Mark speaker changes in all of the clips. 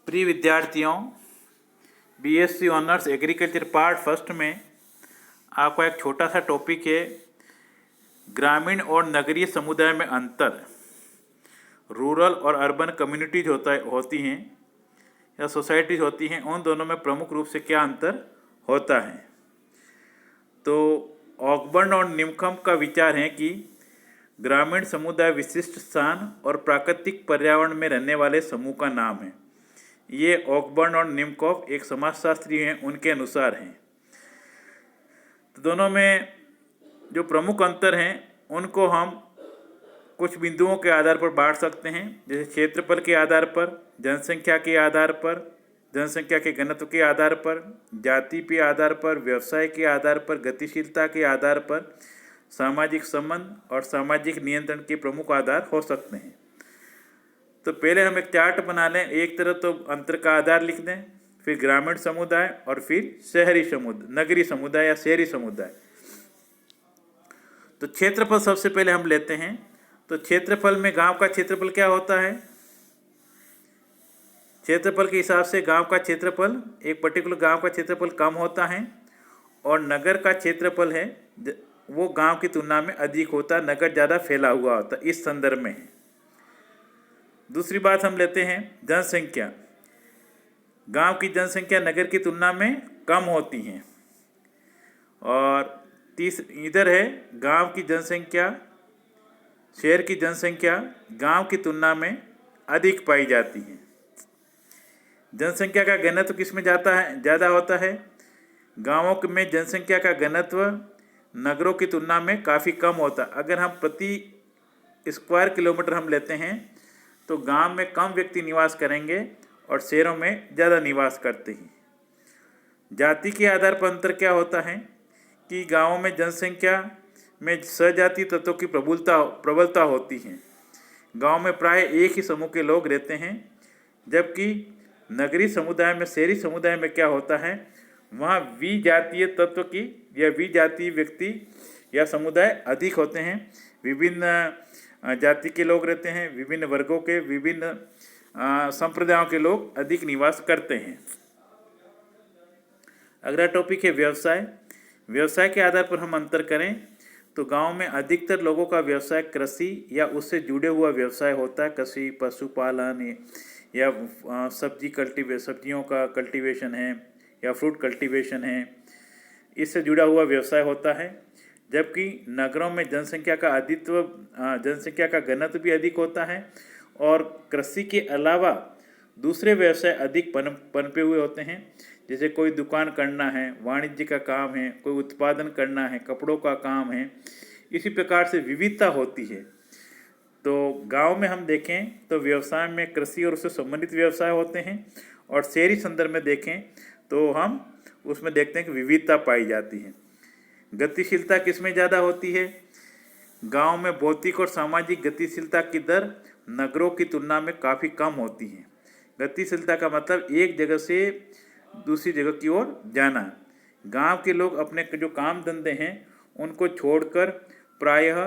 Speaker 1: प्रिय विद्यार्थियों, BSc honours agriculture part first में आपका एक छोटा सा टॉपिक है ग्रामीण और नगरीय समुदाय में अंतर। रूरल और अर्बन कम्युनिटीज होती हैं या सोसाइटीज होती हैं, उन दोनों में प्रमुख रूप से क्या अंतर होता है। तो ऑकबर्न और निमकम का विचार है कि ग्रामीण समुदाय विशिष्ट स्थान और प्राकृतिक पर्यावरण में रहने वाले समूह का नाम है। ये ऑकबर्न और निमकॉफ एक समाजशास्त्री हैं, उनके अनुसार हैं। तो दोनों में जो प्रमुख अंतर हैं उनको हम कुछ बिंदुओं के आधार पर बांट सकते हैं, जैसे क्षेत्रफल के आधार पर, जनसंख्या के आधार पर, जनसंख्या के घनत्व के आधार पर, जाति के आधार पर, व्यवसाय के आधार पर, गतिशीलता के आधार पर, सामाजिक संबंध और सामाजिक नियंत्रण के प्रमुख आधार हो सकते हैं। तो पहले हम एक चार्ट बना लें। एक तरफ तो अंतर का आधार लिख दें, फिर ग्रामीण समुदाय और फिर शहरी समुदाय, नगरीय समुदाय या शहरी समुदाय। तो क्षेत्रफल सबसे पहले हम लेते हैं। तो क्षेत्रफल में गांव का क्षेत्रफल क्या होता है? क्षेत्रफल के हिसाब से गांव का क्षेत्रफल, एक पर्टिकुलर गांव का क्षेत्रफल कम होता है और नगर का क्षेत्रफल है वो गांव की तुलना में अधिक होता है। नगर ज़्यादा फैला हुआ होता है, इस संदर्भ में है। दूसरी बात हम लेते हैं जनसंख्या। गांव की जनसंख्या नगर की तुलना में कम होती है। और इधर है गांव की जनसंख्या, शहर की जनसंख्या गांव की तुलना में अधिक पाई जाती है। जनसंख्या का घनत्व किस में जाता है, ज़्यादा होता है? गांवों में जनसंख्या का घनत्व नगरों की तुलना में काफ़ी कम होता है। अगर हम प्रति स्क्वायर किलोमीटर हम लेते हैं तो गांव में कम व्यक्ति निवास करेंगे और शहरों में ज़्यादा निवास करते हैं। जाति के आधार पर अंतर क्या होता है कि गांवों में जनसंख्या में सजातीय तत्वों की प्रबलता होती है। गांव में प्राय एक ही समूह के लोग रहते हैं, जबकि नगरीय समुदाय में, शहरी समुदाय में क्या होता है, वहाँ विजातीय तत्व की या विजातीय व्यक्ति या समुदाय अधिक होते हैं। विभिन्न जाति के लोग रहते हैं, विभिन्न वर्गों के, विभिन्न संप्रदायों के लोग अधिक निवास करते हैं। अगला टॉपिक है व्यवसाय। व्यवसाय के आधार पर हम अंतर करें तो गांव में अधिकतर लोगों का व्यवसाय कृषि या उससे जुड़े हुआ व्यवसाय होता है। कृषि, पशुपालन या सब्जियों का कल्टीवेशन है या फ्रूट कल्टीवेशन है, इससे जुड़ा हुआ व्यवसाय होता है। जबकि नगरों में जनसंख्या का घनत्व भी अधिक होता है और कृषि के अलावा दूसरे व्यवसाय अधिक पनपे हुए होते हैं, जैसे कोई दुकान करना है, वाणिज्य का काम है, कोई उत्पादन करना है, कपड़ों का काम है। इसी प्रकार से विविधता होती है। तो गांव में हम देखें तो व्यवसाय में कृषि और उससे संबंधित व्यवसाय होते हैं, और शहरी संदर्भ में देखें तो हम उसमें देखते हैं कि विविधता पाई जाती है। गतिशीलता किस में ज़्यादा होती है? गांव में भौतिक और सामाजिक गतिशीलता की दर नगरों की तुलना में काफ़ी कम होती है। गतिशीलता का मतलब एक जगह से दूसरी जगह की ओर जाना। गांव के लोग अपने जो काम धंधे हैं उनको छोड़कर प्रायः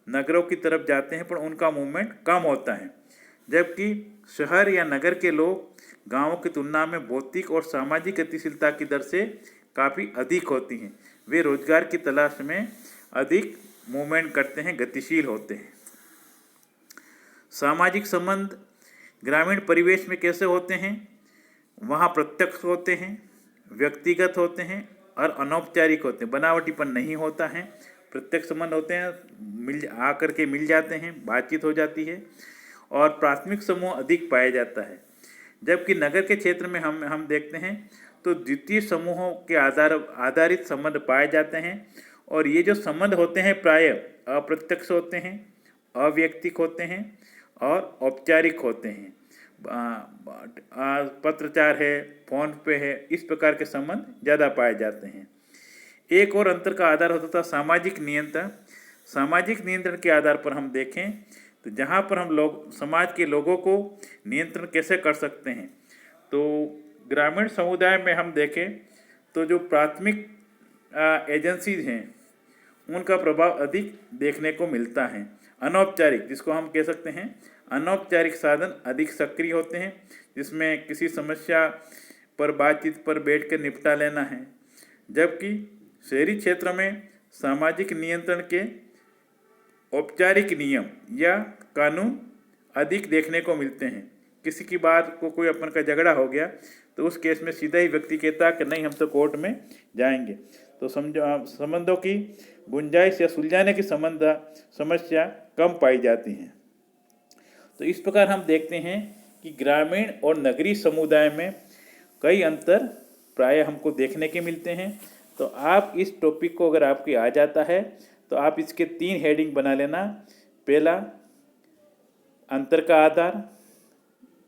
Speaker 1: नगरों की तरफ जाते हैं, पर उनका मूवमेंट कम होता है। जबकि शहर या नगर के लोग गांवों की तुलना में भौतिक और सामाजिक गतिशीलता की दर से काफ़ी अधिक होती हैं। वे रोजगार की तलाश में अधिक मूवमेंट करते हैं, गतिशील होते हैं। सामाजिक संबंध ग्रामीण परिवेश में कैसे होते हैं? वहाँ प्रत्यक्ष होते हैं, व्यक्तिगत होते हैं और अनौपचारिक होते हैं। बनावटीपन नहीं होता है, प्रत्यक्ष संबंध होते हैं, आकर के मिल जाते हैं, बातचीत हो जाती है और प्राथमिक समूह अधिक पाया जाता है। जबकि नगर के क्षेत्र में हम देखते हैं तो द्वितीय समूहों के आधारित संबंध पाए जाते हैं, और ये जो संबंध होते हैं प्राय अप्रत्यक्ष होते हैं, अवैयक्तिक होते हैं और औपचारिक होते हैं। पत्रचार है, फोन पे है, इस प्रकार के संबंध ज़्यादा पाए जाते हैं। एक और अंतर का आधार होता था सामाजिक नियंत्रण। सामाजिक नियंत्रण के आधार पर हम देखें तो जहाँ पर हम समाज के लोगों को नियंत्रण कैसे कर सकते हैं, तो ग्रामीण समुदाय में हम देखें तो जो प्राथमिक एजेंसीज हैं उनका प्रभाव अधिक देखने को मिलता है। अनौपचारिक, जिसको हम कह सकते हैं अनौपचारिक साधन अधिक सक्रिय होते हैं, जिसमें किसी समस्या पर बातचीत पर बैठकर निपटा लेना है, जबकि शहरी क्षेत्र में सामाजिक नियंत्रण के औपचारिक नियम या कानून अधिक देखने को मिलते हैं। किसी की बात को कोई अपन का झगड़ा हो गया तो उस केस में सीधा ही व्यक्ति कहता कि नहीं, हम तो कोर्ट में जाएंगे। तो संबंधों की गुंजाइश या सुलझाने की समस्या कम पाई जाती हैं। तो इस प्रकार हम देखते हैं कि ग्रामीण और नगरीय समुदाय में कई अंतर प्राय हमको देखने के मिलते हैं। तो आप इस टॉपिक को अगर आपके आ जाता है तो आप इसके 3 हेडिंग बना लेना। पहला, अंतर का आधार,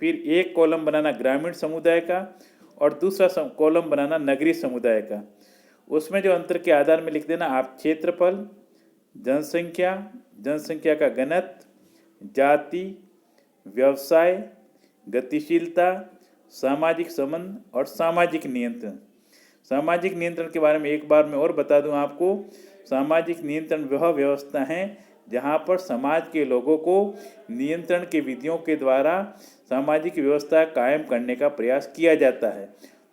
Speaker 1: फिर एक कॉलम बनाना ग्रामीण समुदाय का और दूसरा कॉलम बनाना नगरीय समुदाय का। उसमें जो अंतर के आधार में लिख देना आप क्षेत्रफल, जनसंख्या, जनसंख्या का घनत्व, जाति, व्यवसाय, गतिशीलता, सामाजिक संबंध और सामाजिक नियंत्रण। सामाजिक नियंत्रण के बारे में एक बार मैं और बता दूं आपको। सामाजिक नियंत्रण वह व्यवस्था है जहां पर समाज के लोगों को नियंत्रण के विधियों के द्वारा सामाजिक व्यवस्था कायम करने का प्रयास किया जाता है।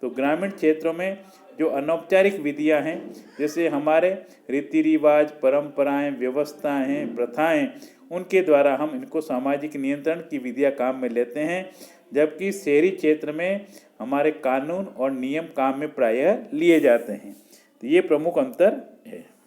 Speaker 1: तो ग्रामीण क्षेत्रों में जो अनौपचारिक विधियां हैं, जैसे हमारे रीति रिवाज, परंपराएं, व्यवस्थाएं हैं, प्रथाएं, उनके द्वारा हम इनको सामाजिक नियंत्रण की विधियां काम में लेते हैं, जबकि शहरी क्षेत्र में हमारे कानून और नियम काम में प्रायः लिए जाते हैं। तो ये प्रमुख अंतर है।